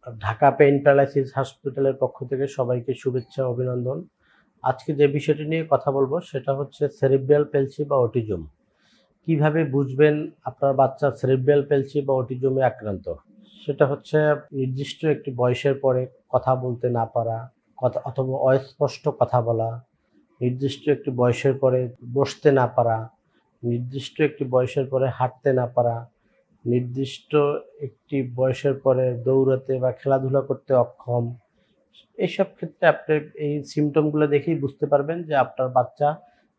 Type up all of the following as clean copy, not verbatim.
Dhaka pain paralysis হসপিটালের পক্ষ থেকে সবাইকে শুভেচ্ছা অভিনন্দন। আজকে যে বিষয়টি নিয়ে কথা বলবো সেটা হচ্ছে সেরিব্রাল পেলসি বা অটিজম। কিভাবে বুঝবেন আপনার বাচ্চা সেরিব্রাল পেলসি বা অটিজমে আক্রান্ত? সেটা হচ্ছে নির্দিষ্ট একটি বয়সের পরে কথা বলতে না পারা, কথা অথবা অস্পষ্ট কথা বলা, নির্দিষ্ট একটি বয়সের পরে বসতে না পারা, নির্দিষ্ট একটি বয়সের পরে হাঁটতে না পারা, নির্দিষ্ট একটি বয়সের পরে দৌড়াতে বা খেলাধুলা করতে অক্ষম। এইসব ক্ষেত্রে আপনি এই সিমটমগুলো দেখেই বুঝতে পারবেন যে আপনার বাচ্চা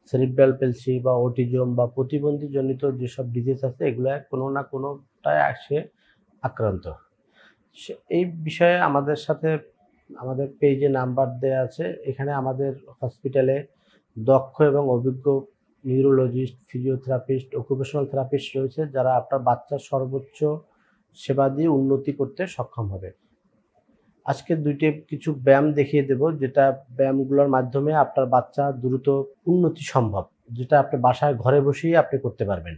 সেরিব্রাল পেলসি বা অটিজম বা প্রতিবন্ধীজনিত যেসব ডিজিজ আছে এগুলো কোনো না কোনোটায় সে আক্রান্ত। এই বিষয়ে আমাদের সাথে আমাদের পেজে নাম্বার দেওয়া আছে। এখানে আমাদের হসপিটালে দক্ষ এবং অভিজ্ঞ নিউরোলজিস্ট, ফিজিওথেরাপিস্ট, অকুপেশনাল থেরাপিস্ট রয়েছে যারা আপনার বাচ্চার সর্বোচ্চ সেবা দিয়ে উন্নতি করতে সক্ষম হবে। আজকে কিছু ব্যায়াম দেখিয়ে দেব, যেটা ব্যায়ামগুলোর মাধ্যমে আপনার বাচ্চা দ্রুত উন্নতি সম্ভব, যেটা আপনি বাসায় ঘরে বসেই আপনি করতে পারবেন।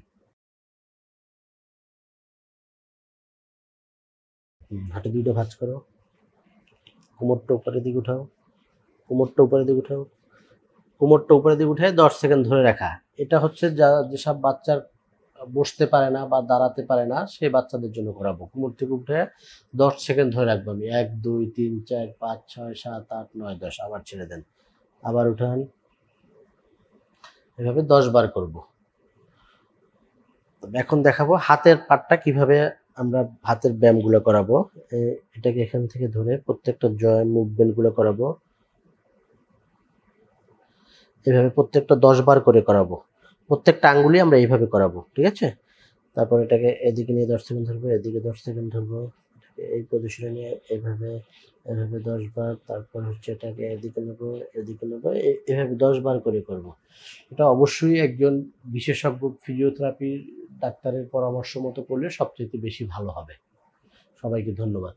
হাঁটু দুটো ভাঁজ করো, কোমরটা উপরের দিকে উঠাও, কোমরটা উপরের দিকে উঠাও, কোমরটা উপরের দিকে উঠে 10 সেকেন্ড ধরে রাখা। এটা হচ্ছে যেসব বাচ্চার বসতে পারে না বা দাঁড়াতে পারে না সেই বাচ্চাদের জন্য করাবো। কোমর থেকে উঠে 10 সেকেন্ড ধরে রাখবো আমি। 1 2 3 4 5 6 7 8 9 10, আবার ছেড়ে দেন, আবার উঠান। এভাবে 10 বার করব। এখন দেখাবো হাতের পাটটা কিভাবে আমরা হাতের ব্যায়ামগুলো করাবো। এটাকে এখান থেকে ধরে প্রত্যেকটা জয়েন্ট মুভমেন্টগুলো করাবো। এভাবে প্রত্যেকটা 10 বার করে করাবো। প্রত্যেকটা আঙ্গুলি আমরা এইভাবে করাবো, ঠিক আছে? তারপর এটাকে এদিকে নিয়ে 10 সেকেন্ড ধরবো, এদিকে 10 সেকেন্ড ধরবো, এই পজিশনে নিয়ে এভাবে এভাবে 10 বার। তারপর হচ্ছে এটাকে এদিকে নেবো, এদিকে নেবো, এভাবে 10 বার করে করব। এটা অবশ্যই একজন বিশেষজ্ঞ ফিজিওথেরাপি ডাক্তারের পরামর্শ মতো করলে সবচেয়ে বেশি ভালো হবে। সবাইকে ধন্যবাদ।